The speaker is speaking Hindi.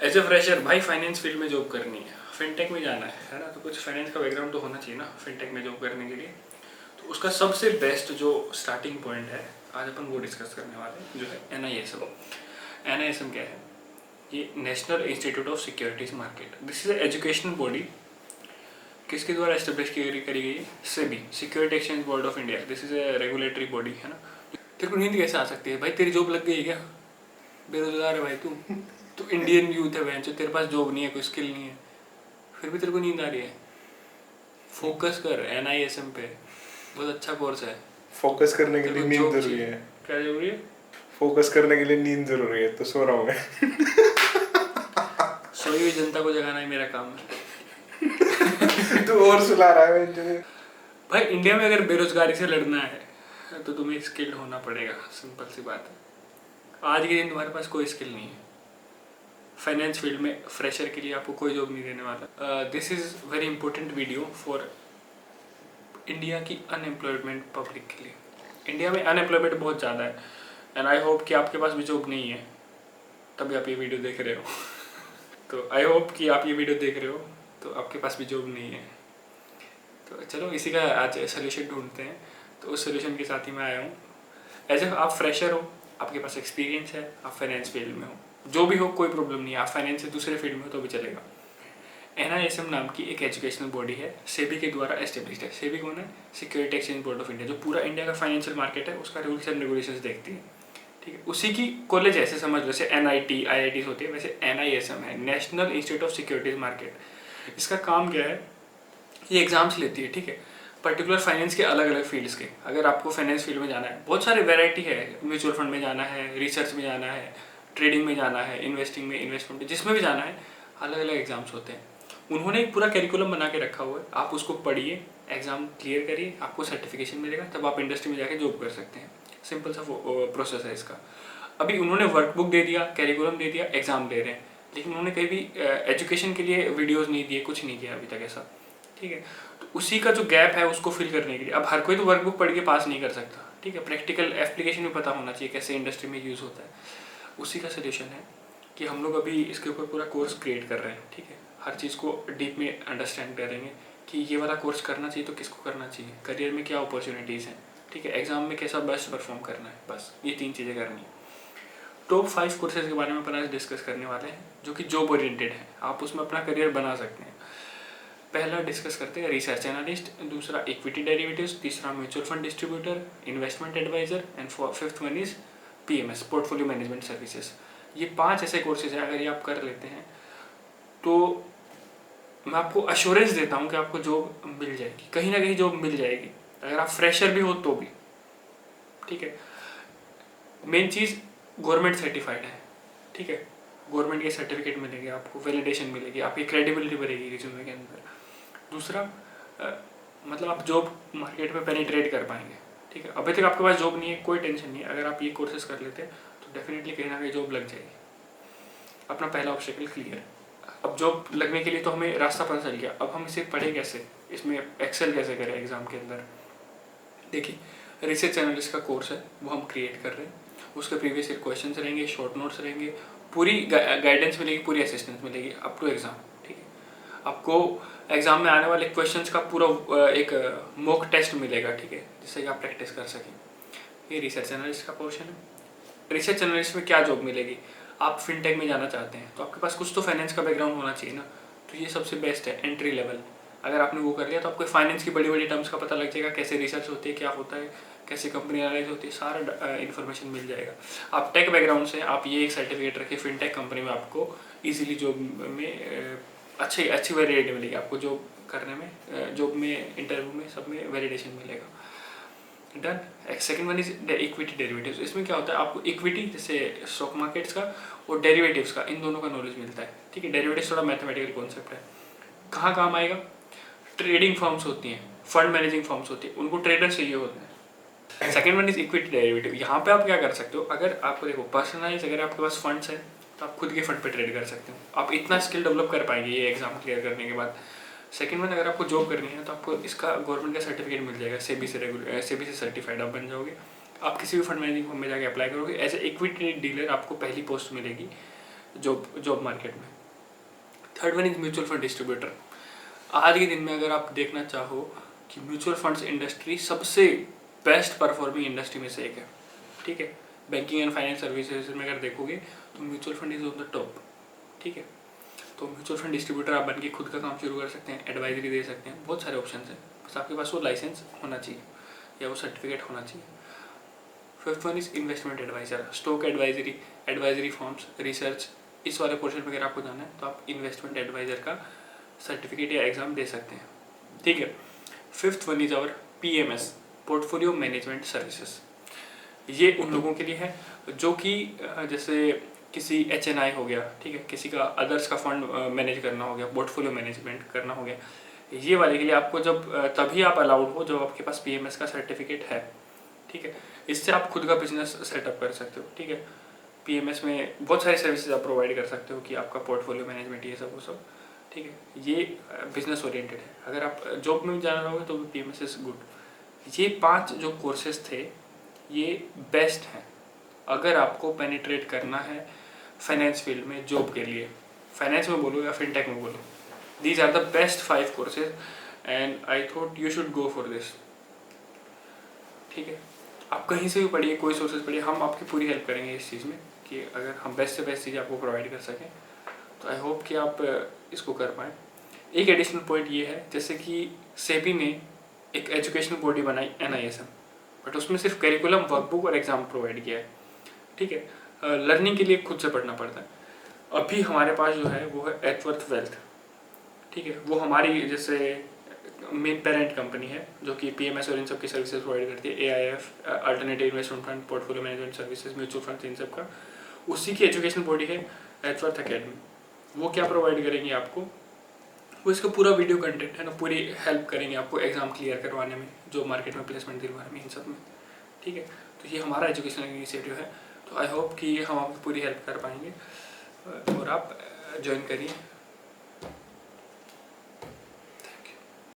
एज ए फ्रेशर भाई फाइनेंस फील्ड में जॉब करनी है, फिनटेक में जाना है ना, तो कुछ फाइनेंस का बैकग्राउंड तो होना चाहिए ना फिनटेक में जॉब करने के लिए। तो उसका सबसे बेस्ट जो स्टार्टिंग पॉइंट है आज अपन वो डिस्कस करने वाले हैं, जो है NISM। NISM क्या है? ये national institute of securities market, this is educational body. किसके द्वारा एस्टेब्लिश करी गई है? SEBI, security exchange board of India. This is a regulatory body, है ना। तेरे को नींद कैसे आ सकती है भाई? तेरी जॉब लग गई है क्या? बेरोजगार है भाई तू इंडियन यूथ है बहन, जो तेरे पास जॉब नहीं है, कोई स्किल नहीं है, फिर भी तेरे को नींद आ रही है। फोकस कर NISM पे, बहुत अच्छा कोर्स है। फोकस करने के लिए नींद जरूरी है। क्या जरूरी है? फोकस करने के लिए नींद जरूरी है, तो सो रहा हूँ मैं। सोई हुई जनता को जगाना ही मेरा काम है। तू और सुला रहा है भाई इंडिया में अगर बेरोजगारी से लड़ना है तो तुम्हें स्किल्ड होना पड़ेगा, सिंपल सी बात है। आज के दिन तुम्हारे पास कोई स्किल नहीं है, फाइनेंस फील्ड में फ्रेशर के लिए आपको कोई जॉब नहीं देने वाला। This is very important video for India की अनएम्प्लॉयमेंट पब्लिक के लिए। इंडिया में अनएम्प्लॉयमेंट बहुत ज़्यादा है एंड आई होप कि आपके पास भी जॉब नहीं है, तभी आप ये वीडियो देख रहे हो। तो आई होप कि आप ये वीडियो देख रहे हो तो आपके पास भी जॉब नहीं है। तो चलो इसी का आज सोल्यूशन ढूंढते हैं। तो उस सोल्यूशन के साथ ही मैं आया हूँ। एज ए आप फ्रेशर हो, आपके पास एक्सपीरियंस है, आप फाइनेंस फील्ड में हो, जो भी हो कोई प्रॉब्लम नहीं है, आप फाइनेंस से दूसरे फील्ड में हो तो भी चलेगा। NISM नाम की एक एजुकेशनल बॉडी है, सेबी के द्वारा एस्टेब्लिश्ड है। सेबी कौन है? Security exchange board of India, जो पूरा इंडिया का फाइनेंशियल मार्केट है उसका रूल्स एंड रेगुलेशंस देखती है। ठीक है, उसी की कॉलेज ऐसे समझ लो, जैसे NIT IITs होती है, वैसे NISM है, national institute of securities market. इसका काम क्या है? ये एग्जाम्स लेती है, ठीक है, पर्टिकुलर फाइनेंस के अलग अलग फील्ड्स के। अगर आपको फाइनेंस फील्ड में जाना है, बहुत सारे वैरायटी है, म्यूचुअल फंड में जाना है, रिसर्च में जाना है, ट्रेडिंग में जाना है, इन्वेस्टिंग में, इन्वेस्टमेंट में, जिसमें भी जाना है, अलग अलग एग्जाम्स होते हैं। उन्होंने एक पूरा करिकुलम बना के रखा हुआ है, आप उसको पढ़िए, एग्जाम क्लियर करिए, आपको सर्टिफिकेशन मिलेगा, तब आप इंडस्ट्री में जाके जॉब कर सकते हैं। सिंपल सा प्रोसेस है इसका। अभी उन्होंने वर्कबुक दे दिया, कैरिकुलम दे दिया, एग्जाम ले रहे हैं, लेकिन उन्होंने कहीं भी एजुकेशन के लिए वीडियोज़ नहीं दिए, कुछ नहीं किया अभी तक ऐसा। ठीक है, तो उसी का जो गैप है उसको फिल करने के लिए, अब हर कोई तो वर्कबुक पढ़ के पास नहीं कर सकता। ठीक है, प्रैक्टिकल एप्लीकेशन भी पता होना चाहिए कैसे इंडस्ट्री में यूज़ होता है। उसी का सोल्यूशन है कि हम लोग अभी इसके ऊपर पूरा कोर्स क्रिएट कर रहे हैं। ठीक है, हर चीज़ को डीप में अंडरस्टैंड करेंगे कि ये वाला कोर्स करना चाहिए तो किसको करना चाहिए, करियर में क्या अपॉर्चुनिटीज़ हैं, ठीक है, एग्जाम में कैसा बेस्ट परफॉर्म करना है, बस ये 3 चीज़ें करनी है। टॉप 5 कोर्सेज के बारे में अपन आज डिस्कस करने वाले हैं जो कि जॉब ओरिएंटेड है, आप उसमें अपना करियर बना सकते हैं। पहला डिस्कस करते हैं रिसर्च एनालिस्ट, दूसरा इक्विटी डेरिवेटिव्स, तीसरा mutual fund distributor, investment adviser and fifth one is PMS, portfolio management services. ये 5 ऐसे कोर्सेज हैं, अगर ये आप कर लेते हैं तो मैं आपको अश्योरेंस देता हूँ कि आपको जॉब मिल जाएगी, कहीं ना कहीं जॉब मिल जाएगी, अगर आप फ्रेशर भी हो तो भी। ठीक है, मेन चीज़ गवर्नमेंट सर्टिफाइड है। ठीक है, गवर्नमेंट के सर्टिफिकेट मिलेंगे आपको, वैलिडेशन मिलेगी, आपकी क्रेडिबिलिटी बढ़ेगी रिज्यूमे के अंदर। दूसरा मतलब आप जॉब मार्केट में पेनिट्रेट कर पाएंगे। ठीक है, अभी तक आपके पास जॉब नहीं है, कोई टेंशन नहीं है, अगर आप ये कोर्सेज कर लेते हैं तो डेफिनेटली कहीं ना कहीं जॉब लग जाएगी। अपना पहला ऑब्स्टेकल क्लियर। अब जॉब लगने के लिए तो हमें रास्ता पता चल गया, अब हम इसे पढ़े कैसे, इसमें एक्सेल कैसे करें एग्जाम के अंदर। देखिए, रिसर्च एनालिस्ट का कोर्स है वो हम क्रिएट कर रहे हैं, उसके प्रीवियस ईयर क्वेश्चंस रहेंगे, शॉर्ट नोट्स रहेंगे, पूरी गाइडेंस मिलेगी, पूरी असिस्टेंस मिलेगी अप टू एग्जाम। ठीक है, आपको एग्जाम में आने वाले क्वेश्चंस का पूरा एक मॉक टेस्ट मिलेगा, ठीक है, जिससे कि आप प्रैक्टिस कर सकें। ये रिसर्च एनालिस्ट का पोर्शन है। रिसर्च एनालिस्ट में क्या जॉब मिलेगी? आप फिनटेक में जाना चाहते हैं तो आपके पास कुछ तो फाइनेंस का बैकग्राउंड होना चाहिए ना, तो ये सबसे बेस्ट है एंट्री लेवल। अगर आपने वो कर लिया तो आपको फाइनेंस की बड़ी बड़ी टर्म्स का पता लग जाएगा, कैसे रिसर्च होती है, क्या होता है, कैसे कंपनी एनालाइज होती है, सारा इन्फॉर्मेशन मिल जाएगा। आप टेक बैकग्राउंड से आप ये एक सर्टिफिकेट रखिए, फिनटेक कंपनी में आपको ईजिली जॉब में अच्छी वैलिडिटी मिलेगी, आपको जॉब करने में, जॉब में, इंटरव्यू में, सब में वैलिडेशन मिलेगा। Done. Second one is equity derivatives. इसमें क्या होता है, आपको इक्विटी जैसे स्टॉक मार्केट्स का और डेरिवेटिव्स का, इन दोनों का नॉलेज मिलता है। ठीक है, डेरिवेटिव्स थोड़ा मैथमेटिकल कॉन्सेप्ट है, कहाँ काम आएगा? ट्रेडिंग फर्म्स होती हैं, फंड मैनेजिंग फर्म्स होती है, उनको ट्रेडर चाहिए होते हैं। Second one is equity derivative. यहाँ पे आप क्या कर सकते हो, अगर आपको देखो पर्सनलाइज, अगर आपके पास फंड्स है तो आप खुद के फंड पे ट्रेड कर सकते हो, आप इतना स्किल डेवलप कर पाएंगे ये एग्जाम क्लियर करने के बाद। सेकंड वन, अगर आपको जॉब करनी है तो आपको इसका गवर्नमेंट का सर्टिफिकेट मिल जाएगा, सेबी से सर्टिफाइड आप बन जाओगे। आप किसी भी फंड मैनेजिंग फर्म में जाके अप्लाई करोगे, एज ए इक्विटी डीलर आपको पहली पोस्ट मिलेगी जॉब मार्केट में। Third one is mutual fund distributor. आज के दिन में अगर आप देखना चाहो कि म्यूचुअल फंड्स इंडस्ट्री सबसे बेस्ट परफॉर्मिंग इंडस्ट्री में से एक है, ठीक है। बैंकिंग एंड फाइनेंस सर्विसेज में अगर देखोगे तो mutual fund is on the top, ठीक है। तो म्यूचुअल फंड डिस्ट्रीब्यूटर आप बन के खुद का काम शुरू कर सकते हैं, एडवाइजरी दे सकते हैं, बहुत सारे ऑप्शन हैं, बस आपके पास वो लाइसेंस होना चाहिए या वो सर्टिफिकेट होना चाहिए। Fifth one is investment adviser, stock advisory, advisory forms, research, इस वाले पोर्शन में अगर आपको जाना है तो आप इन्वेस्टमेंट एडवाइजर का सर्टिफिकेट या एग्जाम दे सकते हैं, ठीक है। Fifth one is our PMS, portfolio management services. ये उन लोगों के लिए है जो कि जैसे किसी HNI हो गया, ठीक है, किसी का अदर्स का फंड मैनेज करना हो गया, पोर्टफोलियो मैनेजमेंट करना हो गया, ये वाले के लिए आपको जब तभी आप अलाउड हो जब आपके पास PMS का सर्टिफिकेट है, ठीक है। इससे आप खुद का बिजनेस सेटअप कर सकते हो, ठीक है। PMS में बहुत सारी सर्विसेज आप प्रोवाइड कर सकते हो कि आपका पोर्टफोलियो मैनेजमेंट ये सब वो सब, ठीक है। ये बिजनेस ओरिएंटेड है। अगर आप जॉब में भी जाना रहोगे तो PMS इज गुड। ये 5 जो कोर्सेज थे ये बेस्ट हैं अगर आपको पेनिट्रेट करना है फाइनेंस फील्ड में जॉब के लिए, फाइनेंस में बोलो या फिनटेक में बोलो। These are the best 5 courses and I thought you should go for this, ठीक है। आप कहीं से भी पढ़िए, कोई सोर्सेज पढ़िए, हम आपकी पूरी हेल्प करेंगे इस चीज़ में कि अगर हम बेस्ट से बेस्ट चीज़ आपको प्रोवाइड कर सकें। तो आई होप कि आप इसको कर पाएँ। एक एडिशनल पॉइंट ये है जैसे कि सेबी ने एक एजुकेशनल बॉडी बनाई NISM, बट उसमें सिर्फ करिकुलम, वर्कबुक और एग्जाम प्रोवाइड किया है, ठीक है। लर्निंग के लिए खुद से पढ़ना पड़ता है। अभी हमारे पास जो है वो है एथवर्थ वेल्थ, ठीक है। वो हमारी जैसे मेन पेरेंट कंपनी है जो कि PMS और इन सब की सर्विसेज प्रोवाइड करती है, AIF, alternative investment fund, portfolio management services, mutual fund, इन सब का उसी की एजुकेशनल बॉडी है एथवर्थ अकेडमी। वो क्या प्रोवाइड करेंगे आपको, वो इसका पूरा वीडियो कंटेंट है ना, पूरी हेल्प करेंगे आपको एग्जाम क्लियर करवाने में, जो मार्केट में प्लेसमेंट दिलवाने में, इन सब में, ठीक है। तो ये हमारा एजुकेशनल इनिशिएटिव है। तो आई होप कि हम आपकी पूरी हेल्प कर पाएंगे और आप ज्वाइन करिए।